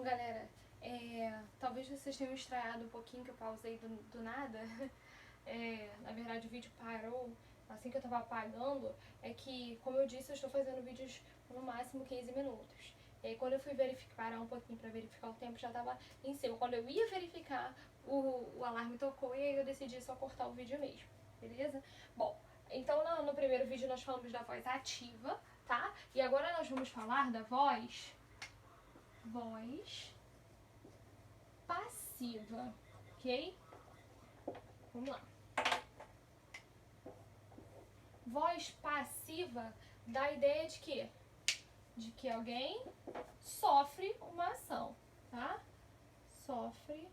galera, talvez vocês tenham estranhado um pouquinho que eu pausei do nada. Na verdade o vídeo parou assim que eu tava apagando. É que, como eu disse, eu estou fazendo vídeos no máximo 15 minutos. E aí quando eu fui parar um pouquinho pra verificar o tempo, já tava em cima. Quando eu ia verificar, o alarme tocou e aí eu decidi só cortar o vídeo mesmo, beleza? Bom, então no primeiro vídeo nós falamos da voz ativa, tá? E agora nós vamos falar da voz passiva, ok? Vamos lá. Voz passiva dá a ideia de quê? De que alguém sofre uma ação, tá? Sofre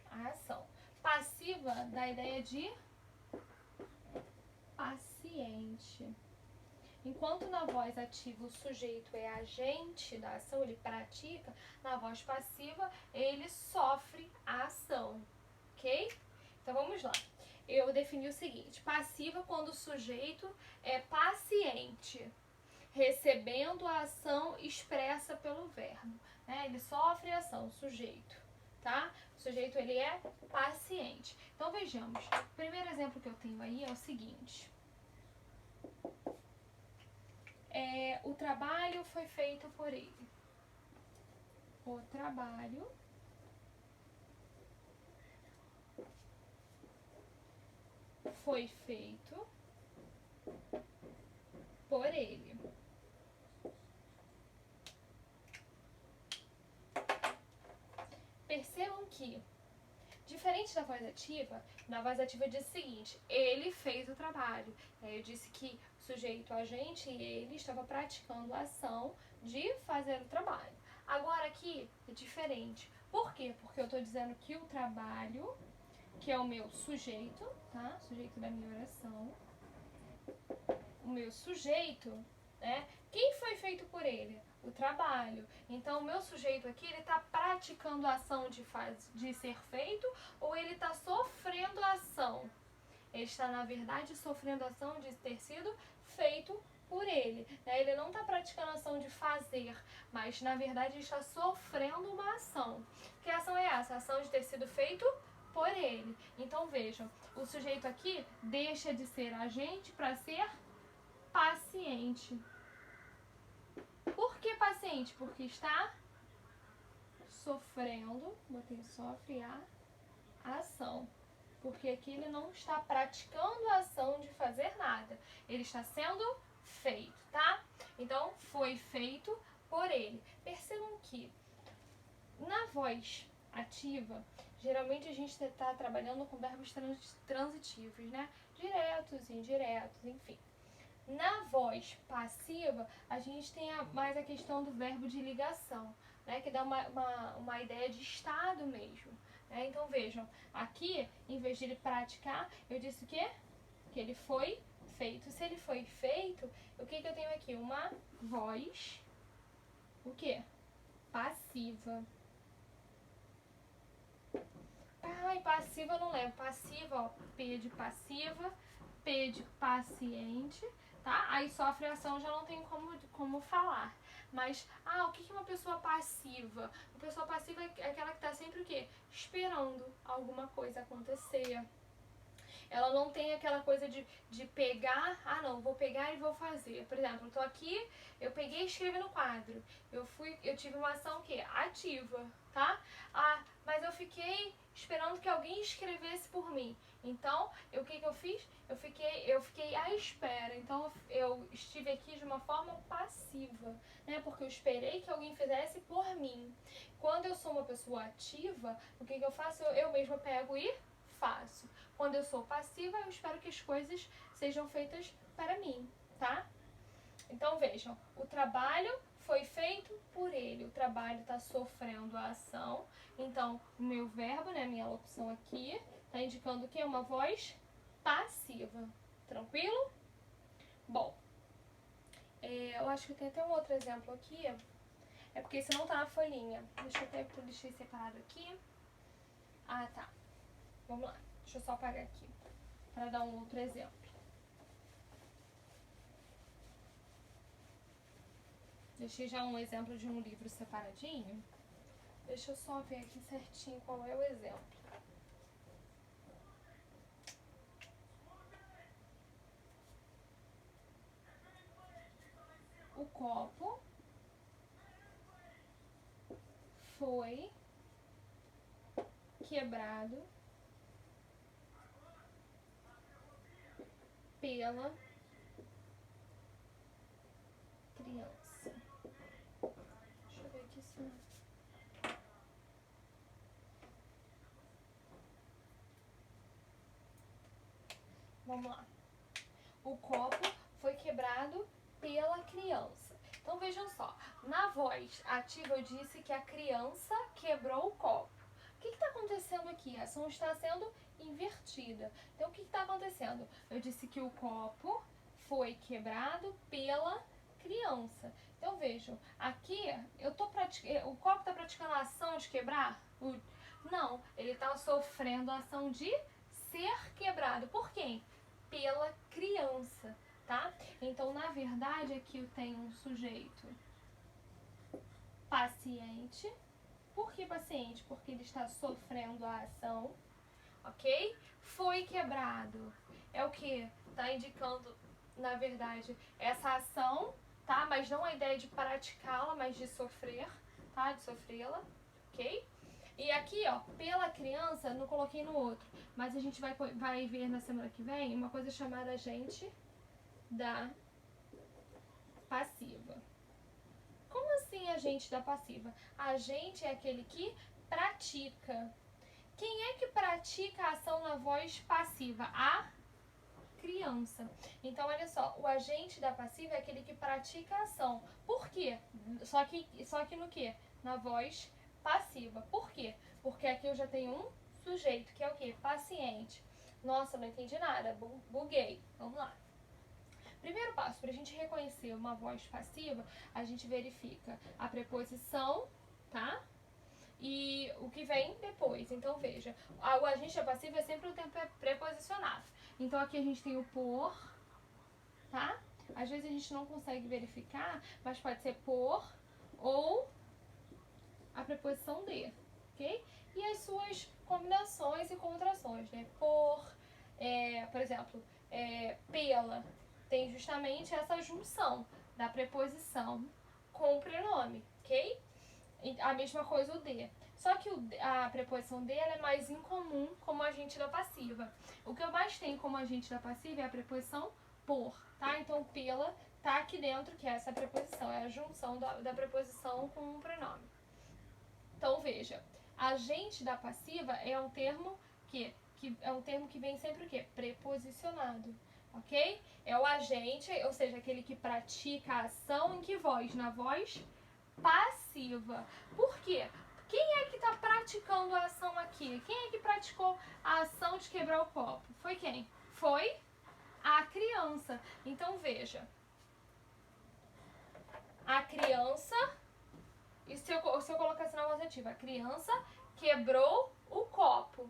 a ação. Passiva dá a ideia de paciente. Enquanto na voz ativa o sujeito é agente da ação, ele pratica, na voz passiva ele sofre a ação, ok? Então vamos lá. Eu defini o seguinte: passiva quando o sujeito é paciente, recebendo a ação expressa pelo verbo, né? Ele sofre a ação, o sujeito, tá? O sujeito ele é paciente. Então vejamos. O primeiro exemplo que eu tenho aí é o seguinte: o trabalho foi feito por ele. O trabalho foi feito por ele. Percebam que, diferente da voz ativa, na voz ativa diz o seguinte: ele fez o trabalho. Eu disse que o sujeito, agente e ele estava praticando a ação de fazer o trabalho. Agora aqui é diferente. Por quê? Porque eu estou dizendo que o trabalho, que é o meu sujeito, tá? Sujeito da minha oração. O meu sujeito, né? Quem foi feito por ele? O trabalho. Então, o meu sujeito aqui, ele está praticando a ação de ser feito, ou ele está sofrendo a ação? Ele está, na verdade, sofrendo a ação de ter sido feito por ele, né? Ele não está praticando a ação de fazer, mas, na verdade, ele está sofrendo uma ação. Que ação é essa? A ação de ter sido feito por ele. Então, vejam, o sujeito aqui deixa de ser agente para ser paciente. Por que paciente? Porque está sofrendo, botei sofre a ação. Porque aqui ele não está praticando a ação de fazer nada. Ele está sendo feito, tá? Então, foi feito por ele. Percebam que na voz ativa, geralmente a gente está trabalhando com verbos transitivos, né? Diretos, indiretos, enfim. Na voz passiva, a gente tem mais a questão do verbo de ligação, né, que dá uma ideia de estado mesmo. Né? Então vejam, aqui, em vez de ele praticar, eu disse o quê? Que ele foi feito. Se ele foi feito, o que eu tenho aqui? Uma voz, o quê? Passiva. Ai, passiva eu não lembro. Passiva, ó, P de passiva, P de paciente, tá? Aí sofre ação, já não tem como falar. Mas, o que é uma pessoa passiva? Uma pessoa passiva é aquela que tá sempre o quê? Esperando alguma coisa acontecer. Ela não tem aquela coisa de pegar, não, vou pegar e vou fazer. Por exemplo, eu tô aqui, eu peguei e escrevi no quadro. Eu tive uma ação o quê? Ativa, tá? Mas eu fiquei esperando que alguém escrevesse por mim. Então, o que eu fiz? Eu fiquei à espera. Então, eu estive aqui de uma forma passiva, né? Porque eu esperei que alguém fizesse por mim. Quando eu sou uma pessoa ativa, o que eu faço? Eu mesma pego e faço. Quando eu sou passiva, eu espero que as coisas sejam feitas para mim, tá? Então vejam, o trabalho foi feito por ele, o trabalho está sofrendo a ação. Então, o meu verbo, né, minha locução aqui, está indicando que é uma voz passiva. Tranquilo? Bom, eu acho que tem até um outro exemplo aqui. É porque esse não tá na folhinha. Deixei separado aqui. Tá. Vamos lá. Deixa eu só apagar aqui para dar um outro exemplo. Deixei já um exemplo de um livro separadinho. Deixa eu só ver aqui certinho qual é o exemplo. O copo foi quebrado pela criança. Deixa eu ver aqui se... Vamos lá. O copo foi quebrado pela criança. Então vejam só, na voz ativa eu disse que a criança quebrou o copo. O que está acontecendo aqui? A ação está sendo invertida. Então o que está acontecendo? Eu disse que o copo foi quebrado pela criança. Então vejam, aqui o copo está praticando a ação de quebrar? Não, ele está sofrendo a ação de ser quebrado. Por quem? Pela criança, tá? Então, na verdade, aqui eu tenho um sujeito paciente. Por que paciente? Porque ele está sofrendo a ação, ok? Foi quebrado. É o que? Tá indicando, na verdade, essa ação, tá? Mas não a ideia de praticá-la, mas de sofrer, tá? De sofrê-la, ok? E aqui, ó, pela criança, não coloquei no outro, mas a gente vai ver na semana que vem uma coisa chamada agente da passiva. Como assim agente da passiva? Agente é aquele que pratica. Quem é que pratica a ação na voz passiva? A criança. Então, olha só, o agente da passiva é aquele que pratica a ação. Por quê? Só que no quê? Na voz passiva. Por quê? Porque aqui eu já tenho um sujeito, que é o quê? Paciente. Nossa, não entendi nada, buguei. Vamos lá. Primeiro passo, para a gente reconhecer uma voz passiva, a gente verifica a preposição, tá? E o que vem depois. Então, veja, o agente passivo é sempre o tempo preposicionado. Então, aqui a gente tem o por, tá? Às vezes a gente não consegue verificar, mas pode ser por ou a preposição de, ok? E as suas combinações e contrações, né? Por exemplo, pela, tem justamente essa junção da preposição com o prenome, ok? A mesma coisa o de. Só que a preposição de ela é mais incomum como agente da passiva. O que eu mais tenho como agente da passiva é a preposição por, tá? Então, pela tá aqui dentro, que é essa preposição, é a junção da preposição com o prenome. Então, veja, agente da passiva é um termo que vem sempre o quê? Preposicionado, ok? É o agente, ou seja, aquele que pratica a ação em que voz? Na voz passiva. Por quê? Quem é que está praticando a ação aqui? Quem é que praticou a ação de quebrar o copo? Foi quem? Foi a criança. Então, veja. A criança... E se eu colocasse na voz ativa? A criança quebrou o copo.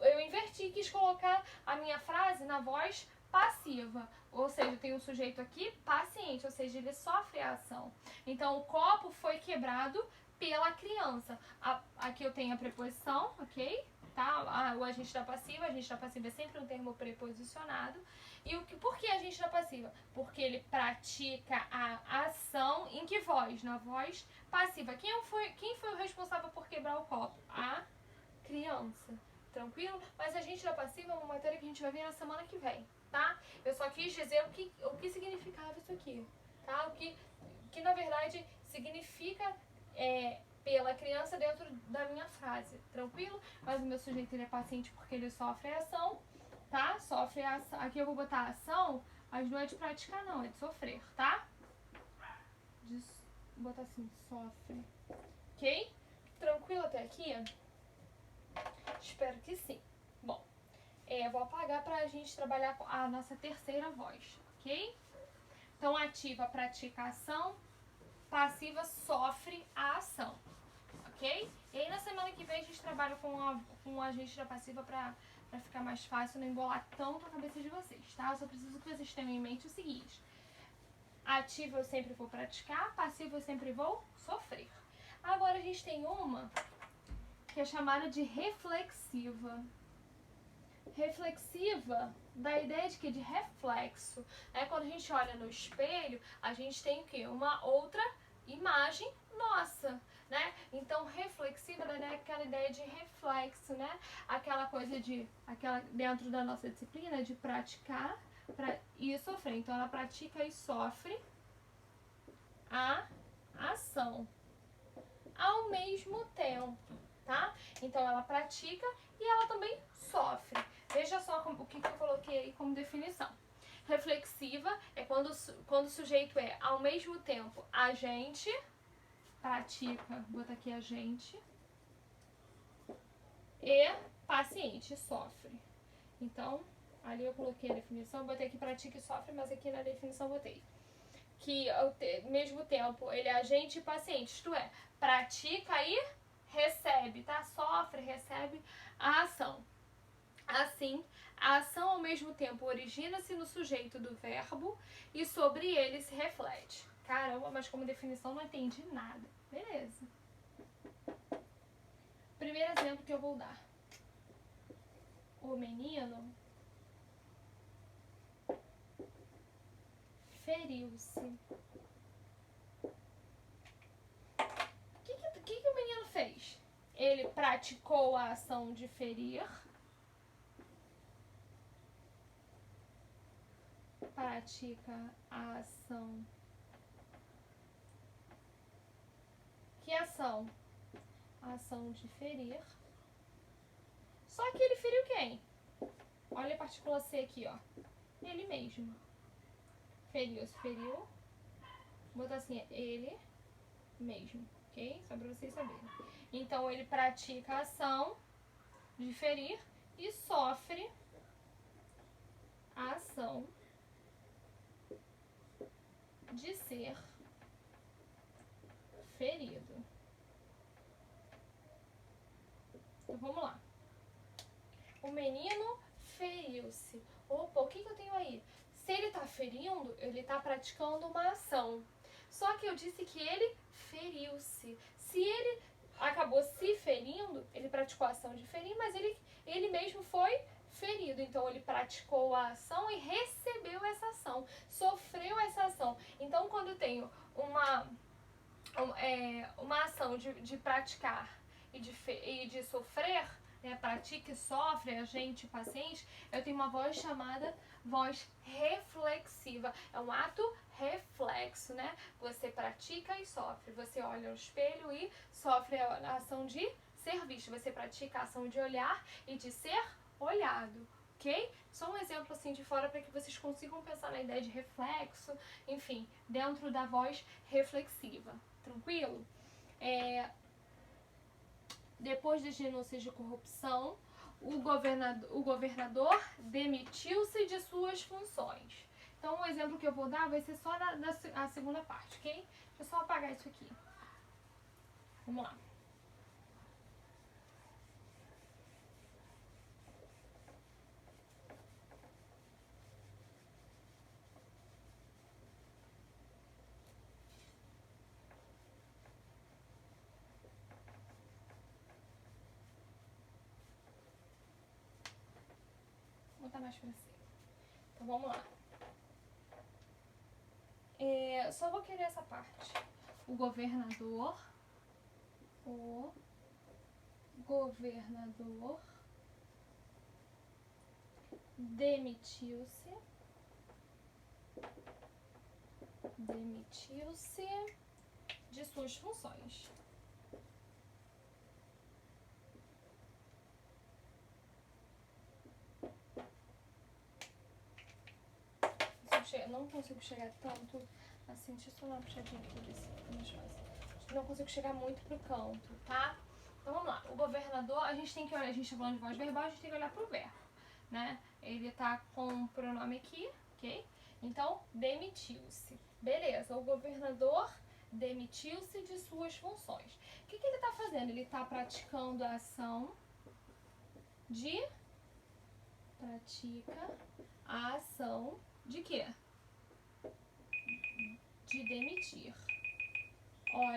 Eu inverti, quis colocar a minha frase na voz passiva. Ou seja, tem um sujeito aqui paciente, ou seja, ele sofre a ação. Então, o copo foi quebrado pela criança. Aqui eu tenho a preposição, ok? Tá? O agente da passiva é sempre um termo preposicionado. E por que agente da passiva? Porque ele pratica a ação em que voz? Na voz passiva. Quem foi o responsável por quebrar o copo? A criança. Tranquilo? Mas agente da passiva é uma matéria que a gente vai ver na semana que vem, tá? Eu só quis dizer o que significava isso aqui, tá? O que na verdade significa pela criança dentro da minha frase, tranquilo? Mas o meu sujeito ele é paciente porque ele sofre a ação, tá? Sofre a ação. Aqui eu vou botar a ação, mas não é de praticar não, é de sofrer, tá? Vou botar assim, sofre. Ok? Tranquilo até aqui? Espero que sim. Bom, eu vou apagar pra gente trabalhar com a nossa terceira voz, ok? Então, ativa pratica a ação, passiva sofre a ação, ok? E aí, na semana que vem, a gente trabalha com o agente da passiva pra ficar mais fácil, não embolar tanto a cabeça de vocês, tá? Eu só preciso que vocês tenham em mente o seguinte. Ativo eu sempre vou praticar, passivo eu sempre vou sofrer. Agora a gente tem uma que é chamada de reflexiva. Reflexiva dá a ideia de que? De reflexo. Quando a gente olha no espelho, a gente tem o quê? Uma outra imagem nossa, né? Então, reflexiva dá aquela ideia de reflexo, né? Aquela coisa dentro da nossa disciplina de praticar e sofrer. Então, ela pratica e sofre a ação ao mesmo tempo, tá? Então, ela pratica e ela também sofre. Veja só o que eu coloquei aí como definição. Reflexiva é quando o sujeito é, ao mesmo tempo, agente, pratica, vou botar aqui agente, e paciente, sofre. Então, ali eu coloquei a definição, botei aqui pratica e sofre, mas aqui na definição botei que ao mesmo tempo ele é agente e paciente, isto é, pratica e recebe, tá? Sofre, recebe a ação. Assim, a ação ao mesmo tempo origina-se no sujeito do verbo e sobre ele se reflete. Caramba, mas como definição não entendi nada. Beleza. Primeiro exemplo que eu vou dar. O menino feriu-se. O que o menino fez? Ele praticou a ação de ferir. Pratica a ação. Que ação? A ação de ferir. Só que ele feriu quem? Olha a partícula C aqui, ó. Ele mesmo. Feriu-se, feriu. Vou botar assim, ele mesmo, ok? Só pra vocês saberem. Então, ele pratica a ação de ferir e sofre a ação de ser ferido. Então, vamos lá. O menino feriu-se. Opa, o que eu tenho aí? Se ele tá ferindo, ele tá praticando uma ação. Só que eu disse que ele feriu-se. Se ele acabou se ferindo, ele praticou a ação de ferir, mas ele mesmo foi ferido. Então, ele praticou a ação e recebeu essa ação. Sofreu essa ação. Então, quando eu tenho uma ação de praticar e de sofrer, né, pratica e sofre, agente, paciente, eu tenho uma voz chamada voz reflexiva. É um ato reflexo, né? Você pratica e sofre. Você olha no espelho e sofre a ação de ser visto. Você pratica a ação de olhar e de ser olhado. Ok? Só um exemplo assim de fora para que vocês consigam pensar na ideia de reflexo, enfim, dentro da voz reflexiva. Tranquilo? Depois das denúncias de corrupção, o governador demitiu-se de suas funções. Então, o exemplo que eu vou dar vai ser só a segunda parte, ok? Deixa eu só apagar isso aqui. Vamos lá. Vou botar mais pra cima. Então, vamos lá. Só vou querer essa parte. O governador demitiu-se de suas funções. Não consigo chegar tanto assim, deixa eu só dar uma puxadinha aqui desse. Não consigo chegar muito pro canto, tá? Então vamos lá. O governador, a gente tem que olhar, a gente tá falando de voz verbal, a gente tem que olhar pro verbo, né? Ele tá com o pronome aqui, ok? Então, demitiu-se. Beleza, o governador demitiu-se de suas funções. O que ele tá fazendo? Ele tá praticando a ação de... Pratica a ação de quê? demitir. Olha.